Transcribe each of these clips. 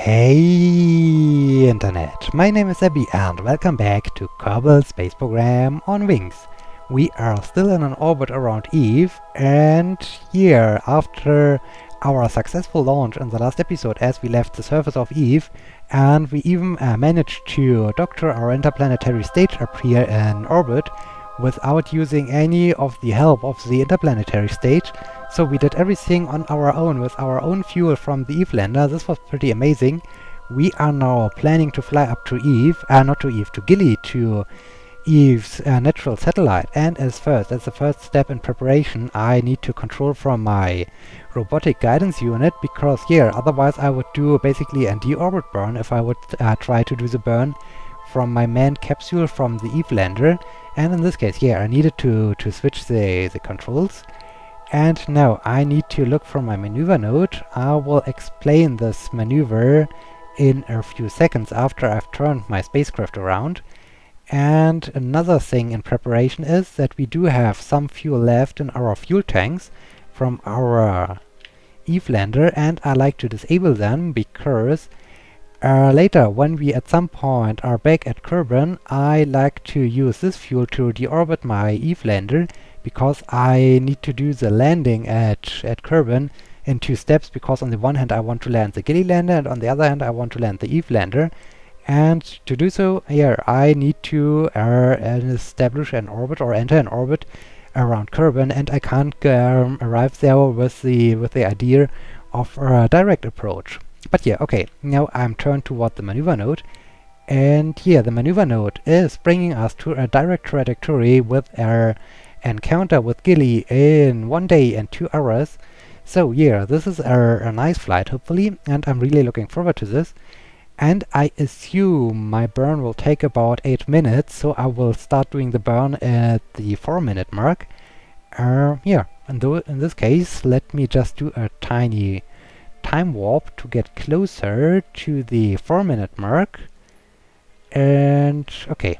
Hey Internet, my name is Abby and welcome back to Kerbal Space Program on Wings. We are still in an orbit around Eve, and here, after our successful launch in the last episode as we left the surface of Eve, and we even managed to doctor our interplanetary stage up here in orbit without using any of the help of the interplanetary stage. So we did everything on our own with our own fuel from the Eve lander. This was pretty amazing. We are now planning to fly up to Eve, not to Eve, to Gilly, to Eve's natural satellite. And as the first step in preparation, I need to control from my robotic guidance unit, because otherwise I would do basically a deorbit burn if I would try to do the burn from my manned capsule from the Eve lander. And in this case, I needed to switch the controls. And now I need to look for my maneuver node. I will explain this maneuver in a few seconds after I've turned my spacecraft around. And another thing in preparation is that we do have some fuel left in our fuel tanks from our Eve lander, and I like to disable them because later, when we at some point are back at Kerbal, I like to use this fuel to deorbit my Eve lander, because I need to do the landing at Kerbal in two steps, because on the one hand I want to land the Gilly lander, and on the other hand I want to land the Eve lander. And to do so, I need to establish an orbit or enter an orbit around Kerbal, and I can't arrive there with the idea of a direct approach. But okay, now I'm turned toward the maneuver node, and the maneuver node is bringing us to a direct trajectory with our encounter with Gilly in 1 day and 2 hours. So this is a nice flight, hopefully, and I'm really looking forward to this. And I assume my burn will take about 8 minutes, so I will start doing the burn at the 4-minute mark. In this case, let me just do a tiny time warp to get closer to the 4-minute mark. And okay,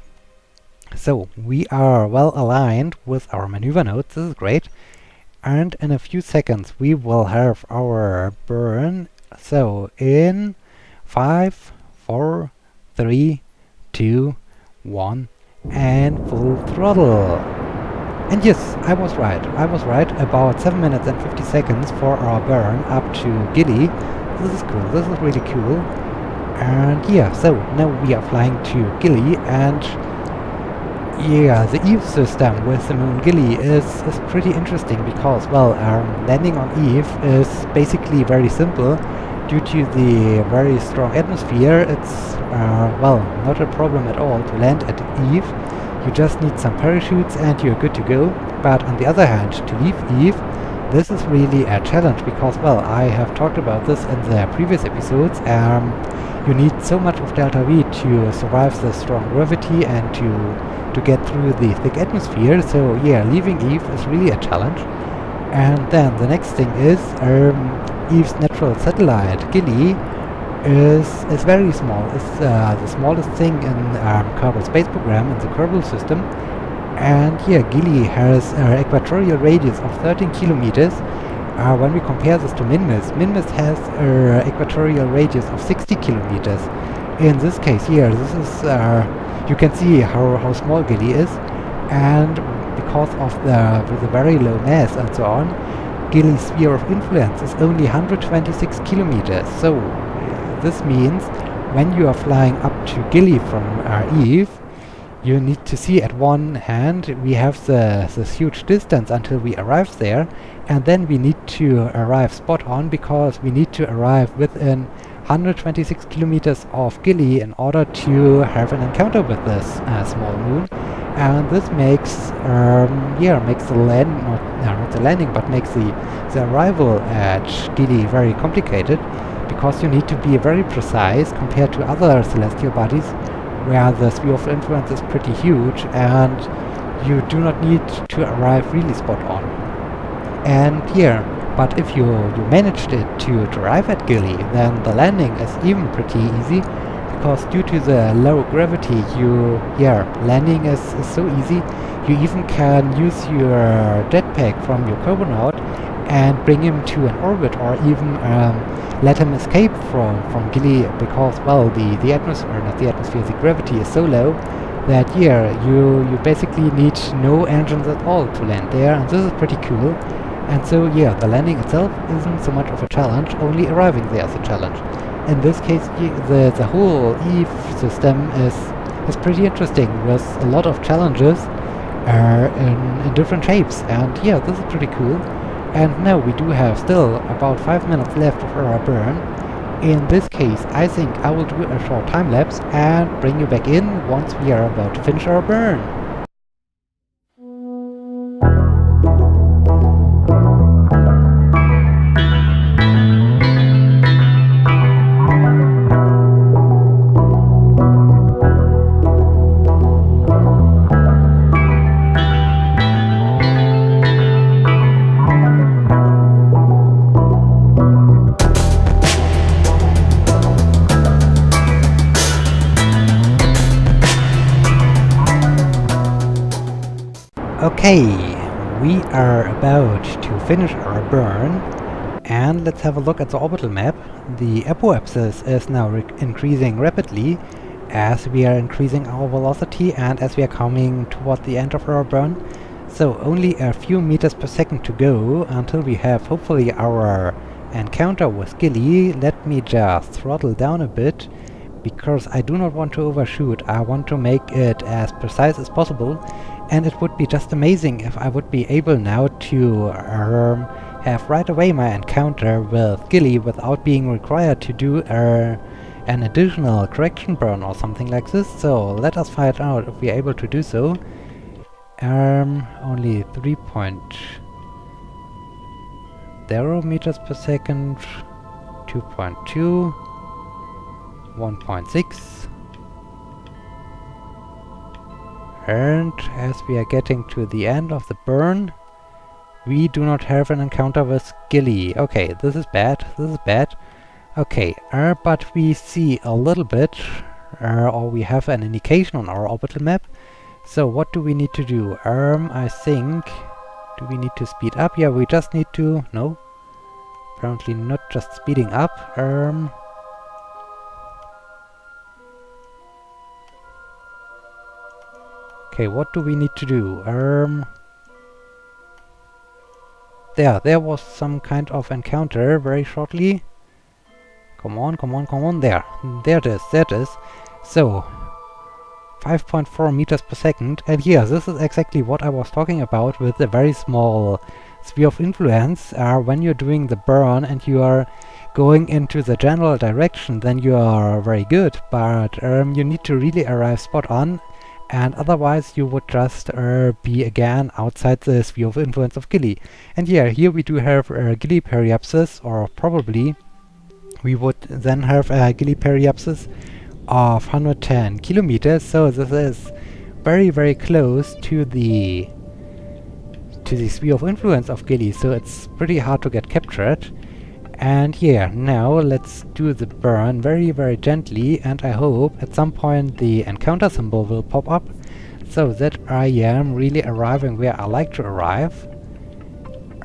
so we are well aligned with our maneuver nodes. This is great. And in a few seconds we will have our burn. So in 5, 4, 3, 2, 1, and full throttle. And yes, I was right. About 7 minutes and 50 seconds for our burn up to Gilly. This is cool. This is really cool. And so now we are flying to Gilly, and the Eve system with the moon Gilly is pretty interesting, because landing on Eve is basically very simple. Due to the very strong atmosphere, it's not a problem at all to land at Eve. You just need some parachutes and you're good to go. But on the other hand, to leave Eve, this is really a challenge, because I have talked about this in the previous episodes. You need so much of delta V to survive the strong gravity and to get through the thick atmosphere. So leaving Eve is really a challenge. And then the next thing is Eve's natural satellite, Gilly, is very small. It's the smallest thing in Kerbal Space Program, in the Kerbal system. And Gilly has an equatorial radius of 13 kilometers. When we compare this to Minmus has an equatorial radius of 60 kilometers. In this case this is you can see how small Gilly is, and because of the very low mass and so on, Gilly's sphere of influence is only 126 kilometers. So this means when you are flying up to Gilly from Eve, you need to see at one hand we have this huge distance until we arrive there, and then we need to arrive spot on, because we need to arrive within 126 kilometers of Gilly in order to have an encounter with this small moon. And this makes the arrival at Gilly very complicated, because you need to be very precise compared to other celestial bodies where the sphere of influence is pretty huge and you do not need to arrive really spot on. And but if you managed to arrive at Gilly, then the landing is even pretty easy, because due to the low gravity, landing is so easy. You even can use your jetpack from your cosmonaut and bring him to an orbit, or even let him escape from Gilly, because, well, the atmosphere, not the atmosphere, the gravity is so low that, yeah, you basically need no engines at all to land there, and this is pretty cool. And so, yeah, the landing itself isn't so much of a challenge, only arriving there is a challenge. In this case, the whole EVE system is pretty interesting, with a lot of challenges in different shapes, and yeah, this is pretty cool. And now we do have still about 5 minutes left of our burn. In this case, I think I will do a short time lapse and bring you back in once we are about to finish our burn. Okay, we are about to finish our burn, and let's have a look at the orbital map. The apoapsis is now increasing rapidly as we are increasing our velocity and as we are coming toward the end of our burn. So only a few meters per second to go until we have hopefully our encounter with Gilly. Let me just throttle down a bit, because I do not want to overshoot. I want to make it as precise as possible, and it would be just amazing if I would be able now to have right away my encounter with Gilly without being required to do an additional correction burn or something like this. So let us find out if we are able to do so. Only 3.0 meters per second, 2.2, 1.6, and as we are getting to the end of the burn, we do not have an encounter with Gilly. Okay, this is bad, this is bad. Okay, but we see a little bit, or we have an indication on our orbital map. So what do we need to do? I think, do we need to speed up? Yeah, we just need to, no, apparently not just speeding up. Okay, what do we need to do? There was some kind of encounter very shortly. Come on, come on, come on, there it is, there it is. So, 5.4 meters per second, and yeah, this is exactly what I was talking about with a very small sphere of influence. When you're doing the burn and you are going into the general direction, then you are very good, but you need to really arrive spot on, and otherwise you would just be again outside the sphere of influence of Gilly. And yeah, here we do have Gilly periapsis, or probably we would then have a Gilly periapsis of 110 kilometers, so this is very, very close to the sphere of influence of Gilly, so it's pretty hard to get captured. And yeah, now let's do the burn very, very gently, and I hope at some point the encounter symbol will pop up, so that I am really arriving where I like to arrive.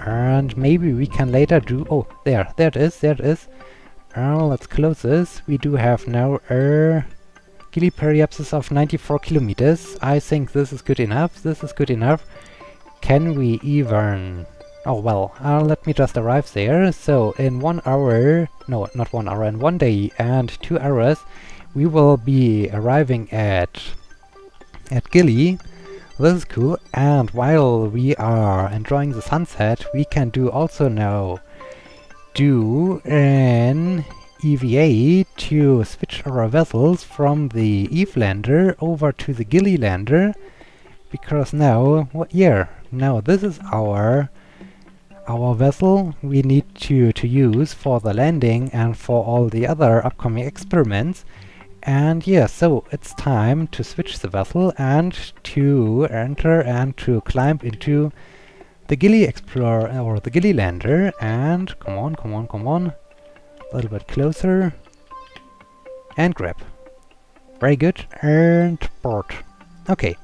And maybe we can later do... oh, there it is, there it is. Let's close this. We do have now a Gilly periapsis of 94 kilometers. I think this is good enough, this is good enough. Can we even... oh well, let me just arrive there. So in 1 hour, no, not 1 hour, in 1 day and 2 hours, we will be arriving at Gilly. This is cool, and while we are enjoying the sunset, we can do also now do an EVA to switch our vessels from the EVE lander over to the Gilly lander, because now, now this is our vessel we need to use for the landing and for all the other upcoming experiments. And yeah, so it's time to switch the vessel and to enter and to climb into the Gilly Explorer, or the Gilly lander. And come on, come on, come on, a little bit closer, and grab. Very good, and port. Okay,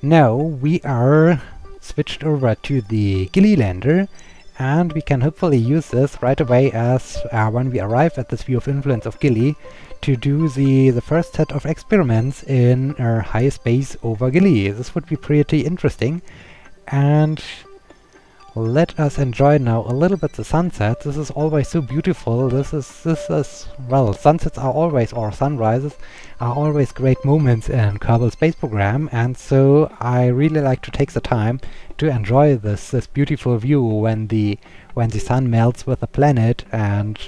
now we are switched over to the Gilly lander, and we can hopefully use this right away as when we arrive at the sphere of influence of Gilly to do the first set of experiments in high space over Gilly. This would be pretty interesting, and let us enjoy now a little bit the sunset. This is always so beautiful. This is well, sunsets are always, or sunrises are always great moments in Kerbal Space Program, and so I really like to take the time to enjoy this beautiful view when the sun melts with the planet. And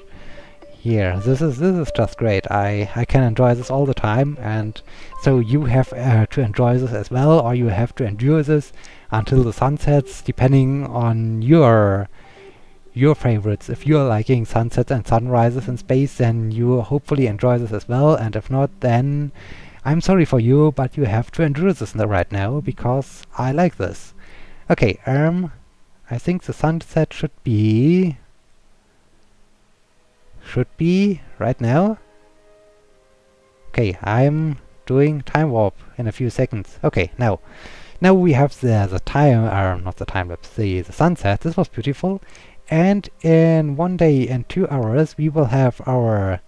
here, this is just great. I can enjoy this all the time, and so you have to enjoy this as well, or you have to endure this until the sun sets, depending on your favorites. If you're liking sunsets and sunrises in space, then you hopefully enjoy this as well, and if not, then I'm sorry for you, but you have to endure this right now, because I like this. Okay, I think the sunset should be right now. Okay, I'm doing time warp in a few seconds. Okay, now we have the time, not the time lapse, the sunset. This was beautiful. And in 1 day and 2 hours, we will have our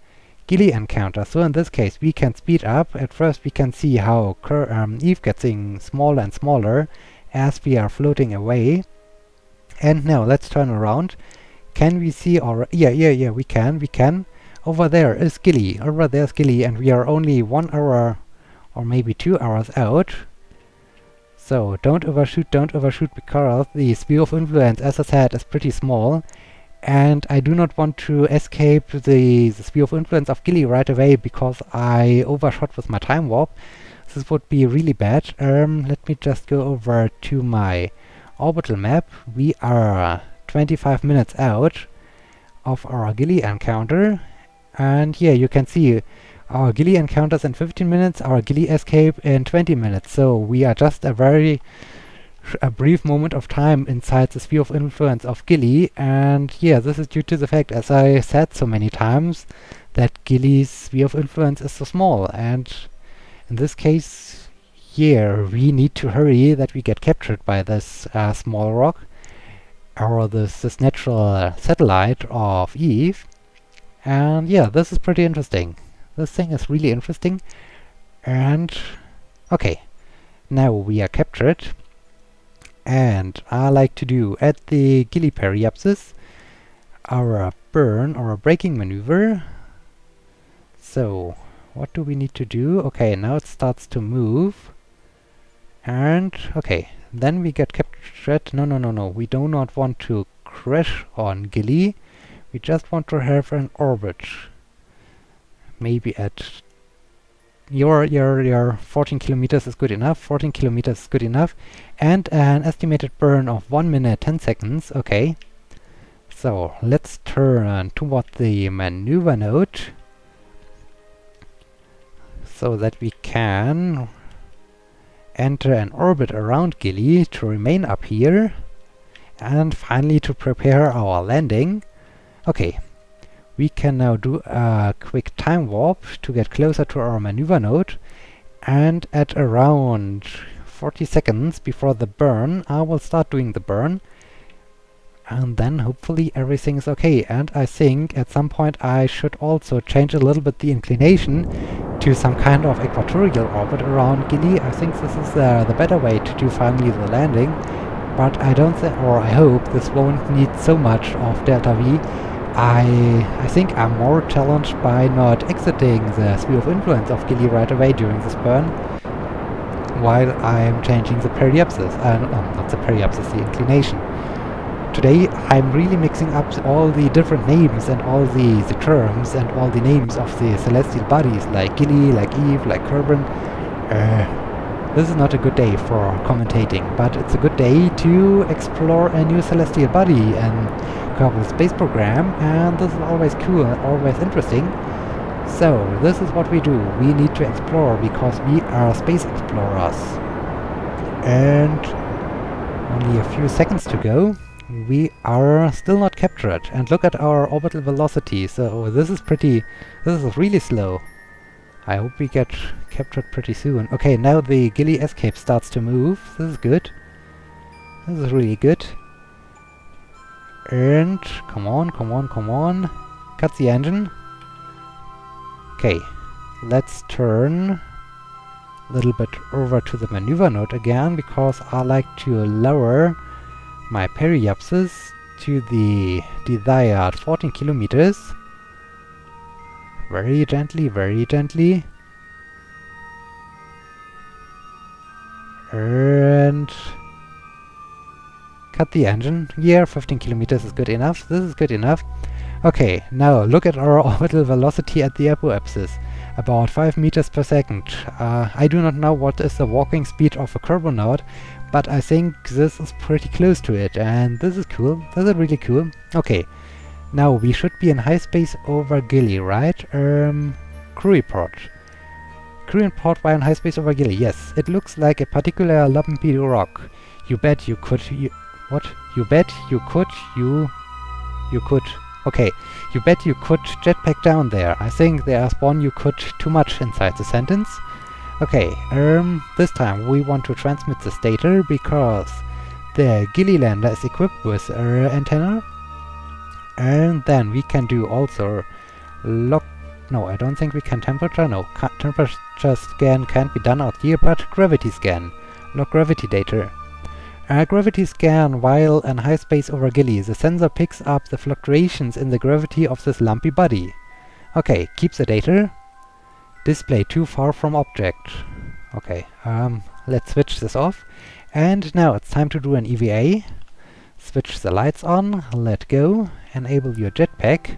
Gilly encounter. So in this case, we can speed up. At first, we can see how Eve getting smaller and smaller as we are floating away. And now let's turn around. Can we see our... Yeah, we can. Over there is Gilly. Over there's Gilly, and we are only 1 hour or maybe 2 hours out. So don't overshoot, because the sphere of influence, as I said, is pretty small, and I do not want to escape the sphere of influence of Gilly right away because I overshot with my time warp. This would be really bad. Let me just go over to my orbital map. We are 25 minutes out of our Gilly encounter, and yeah, you can see our Gilly encounters in 15 minutes, our Gilly escape in 20 minutes. So we are just a brief moment of time inside the sphere of influence of Gilly, and yeah, this is due to the fact, as I said so many times, that Gilly's sphere of influence is so small, and in this case, yeah, we need to hurry that we get captured by this small rock, or this natural satellite of Eve. And yeah, this is pretty interesting. This thing is really interesting. And okay, now we are captured, and I like to do at the Gilly periapsis our burn or a braking maneuver. So what do we need to do? Okay, now it starts to move, and okay, then we get captured. No, we do not want to crash on Gilly. We just want to have an orbit. Maybe at your 14 kilometers is good enough. 14 kilometers is good enough, and an estimated burn of 1 minute 10 seconds. Okay, so let's turn toward the maneuver node so that we can enter an orbit around Gilly to remain up here, and finally to prepare our landing. Okay, we can now do a quick time warp to get closer to our maneuver node, and at around 40 seconds before the burn, I will start doing the burn, and then hopefully everything is okay. And I think at some point I should also change a little bit the inclination to some kind of equatorial orbit around Gilly. I think this is the better way to do finally the landing, but I don't think, or I hope, this won't need so much of delta V. I think I'm more challenged by not exiting the sphere of influence of Gilly right away during this burn, while I'm changing the periapsis, not the periapsis, the inclination. Today I'm really mixing up all the different names and all the terms and all the names of the celestial bodies, like Gilly, like Eve, like Kerbal. This is not a good day for commentating, but it's a good day to explore a new celestial body and Kerbal Space Program, and this is always cool and always interesting. So this is what we do. We need to explore because we are space explorers. And only a few seconds to go. We are still not captured, and look at our orbital velocity. So this is really slow. I hope we get captured pretty soon. Okay, now the Gilly escape starts to move. This is good. This is really good. And come on, come on, come on. Cut the engine. Okay, let's turn a little bit over to the maneuver node again, because I like to lower my periapsis to the desired 14 kilometers. Very gently, very gently. And cut the engine. Yeah, 15 kilometers is good enough. This is good enough. Okay, now look at our orbital velocity at the apoapsis. About 5 meters per second. I do not know what is the walking speed of a Kerbal node, but I think this is pretty close to it, and this is cool. This is really cool. Okay, now we should be in high space over Gilly, right? Crew report. Crew report while in high space over Gilly. Yes, it looks like a particular lumpy rock. You bet you could. What? You bet you could. You could. Okay, you bet you could jetpack down there. I think there's one you could too much inside the sentence. Okay, this time we want to transmit the stator because the Gilly lander is equipped with antenna. And then we can do also no, I don't think we can temperature. No, temperature scan can't be done out here, but gravity scan. Log gravity data. Gravity scan while in high space over Gilly. The sensor picks up the fluctuations in the gravity of this lumpy body. Okay, keep the data. Display too far from object. Okay, let's switch this off. And now it's time to do an EVA. Switch the lights on, let go, enable your jetpack.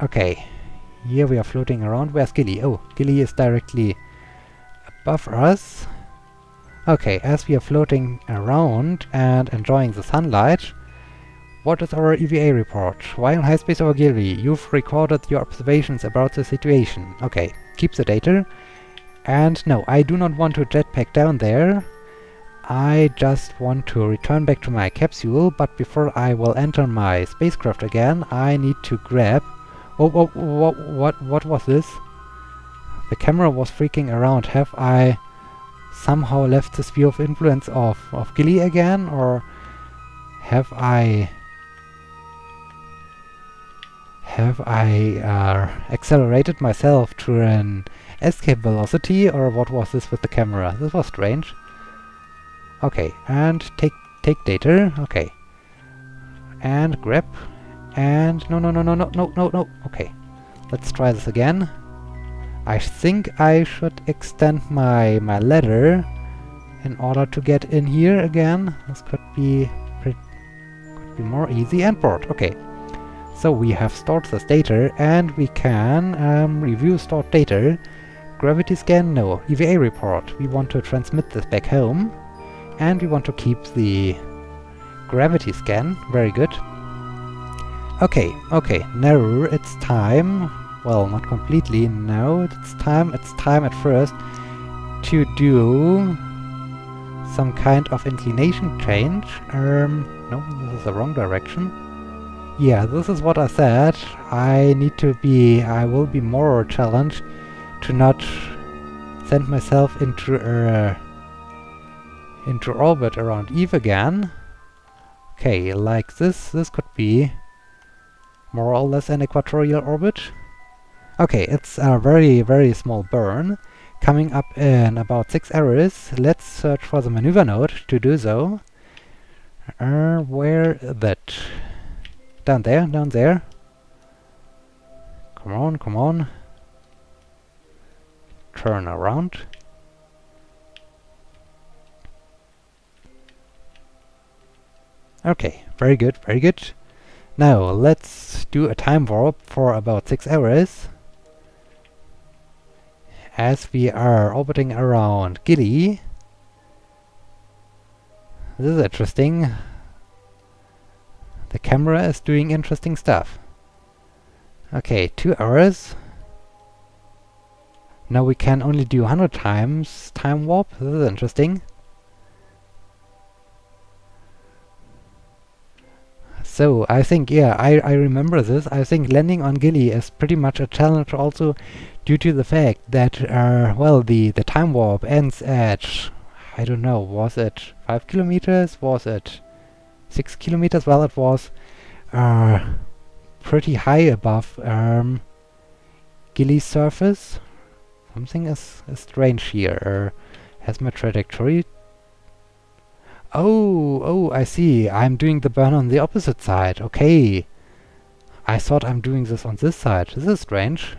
Okay, here we are floating around. Where's Gilly? Oh, Gilly is directly above us. Okay, as we are floating around and enjoying the sunlight, what is our EVA report? While in high space over Gilly, you've recorded your observations about the situation. Okay, keep the data. And no, I do not want to jetpack down there. I just want to return back to my capsule, but before I will enter my spacecraft again, I need to grab... what was this? The camera was freaking around. Have I somehow left the sphere of influence of Gilly again, or have I accelerated myself to an escape velocity, or what was this with the camera? This was strange. Okay, and take data. Okay, and grab, and no. Okay, let's try this again. I think I should extend my ladder in order to get in here again. This could be more easy, and board. Okay, so we have stored the data, and we can review stored data. Gravity scan, no. EVA report. We want to transmit this back home, and we want to keep the gravity scan. Very good. Okay, now it's time. Well, not completely, no, it's time at first to do some kind of inclination change. No, this is the wrong direction. Yeah, this is what I said. I will be more challenged to not send myself into orbit around Eve again. Okay, like this could be more or less an equatorial orbit. Okay, it's a very, very small burn, coming up in about 6 hours. Let's search for the maneuver node to do so. Where that? Down there. Come on. Turn around. Okay, very good. Now, let's do a time warp for about 6 hours. As we are orbiting around Gilly. This is interesting. The camera is doing interesting stuff. Okay, 2 hours. Now we can only do 100 times time warp. This is interesting. So, I think, yeah, I remember this. I think landing on Gilly is pretty much a challenge also due to the fact that, well, the time warp ends at, I don't know, was it 5 kilometers? Was it 6 kilometers? Well, it was are pretty high above Gilly's surface. Something is strange here. Has my trajectory... Oh, I see. I'm doing the burn on the opposite side. Okay. I thought I'm doing this on this side. This is strange.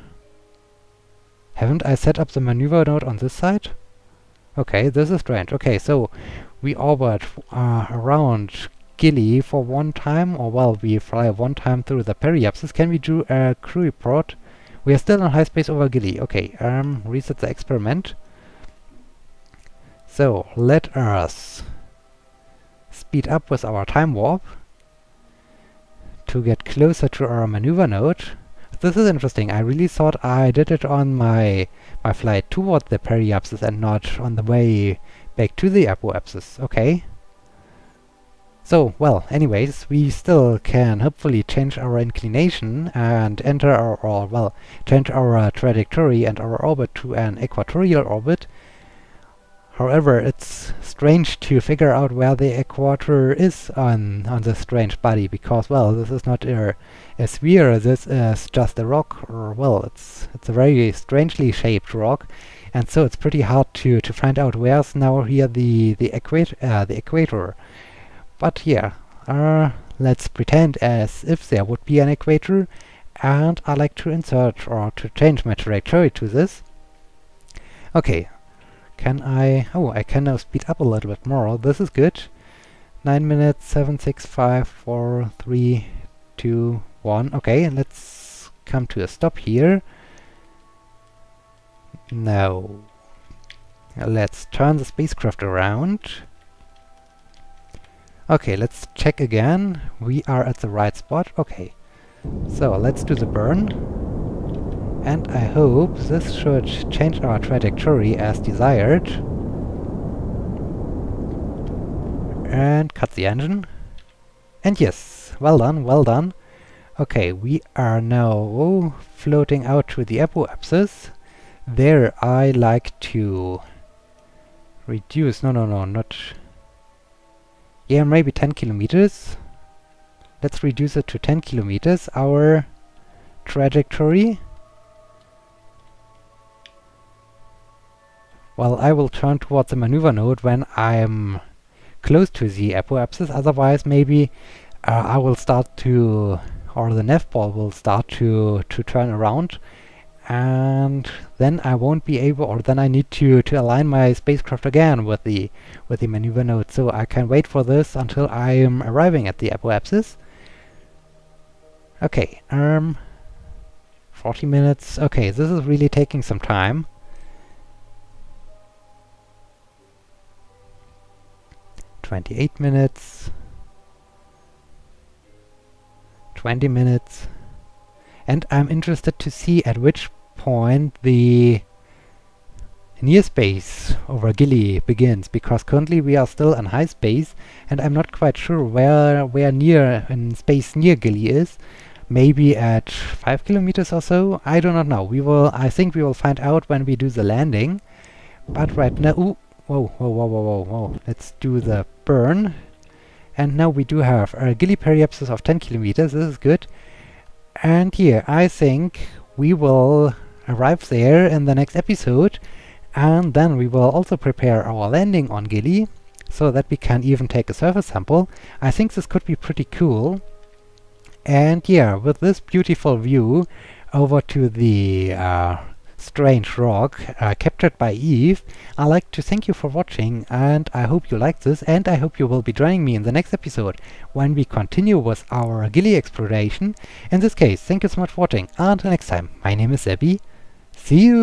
Haven't I set up the maneuver node on this side? Okay, this is strange. Okay, so we orbit around Gilly for one time, or well, we fly one time through the periapsis. Can we do a crew report? We are still in high space over Gilly. Okay, reset the experiment. So, let us speed up with our time warp to get closer to our maneuver node. This is interesting. I really thought I did it on my flight toward the periapsis and not on the way back to the apoapsis. Okay. So, well, anyways, we still can hopefully change our inclination and enter our, or well, change our trajectory and our orbit to an equatorial orbit. However, it's strange to figure out where the equator is on this strange body, because, well, this is not a sphere, this is just a rock, or, well, it's a very strangely shaped rock, and so it's pretty hard to find out where's now here the equator. But yeah, let's pretend as if there would be an equator, and I like to insert or to change my trajectory to this. Okay. Can I... Oh, I can now speed up a little bit more. This is good. 9 minutes, 7, 6, 5, 4, 3, 2, 1. Okay, let's come to a stop here. Now, let's turn the spacecraft around. Okay, let's check again. We are at the right spot. Okay, so let's do the burn. And I hope this should change our trajectory as desired. And cut the engine. And yes, well done, well done. Okay, we are now floating out to the apoapsis. There I like to reduce... No, not... Yeah, maybe 10 kilometers. Let's reduce it to 10 kilometers, our trajectory. Well, I will turn towards the maneuver node when I'm close to the apoapsis, otherwise maybe I will start to, or the nav ball will start to turn around, and then I won't be able, or then I need to align my spacecraft again with the maneuver node, so I can wait for this until I am arriving at the apoapsis. Okay, 40 minutes. Okay, this is really taking some time. 28 minutes, 20 minutes, and I'm interested to see at which point the near space over Gilly begins, because currently we are still in high space and I'm not quite sure where near in space near Gilly is. Maybe at 5 kilometers or so? I do not know. I think we will find out when we do the landing, but right now... Ooh, whoa. Let's do the burn. And now we do have a Gilly periapsis of 10 kilometers. This is good. And yeah, I think we will arrive there in the next episode. And then we will also prepare our landing on Gilly, so that we can even take a surface sample. I think this could be pretty cool. And yeah, with this beautiful view over to the strange rock captured by Eve, I'd like to thank you for watching, and I hope you liked this, and I hope you will be joining me in the next episode when we continue with our Gilly exploration. In this case, thank you so much for watching. Until next time, my name is Abby. See you!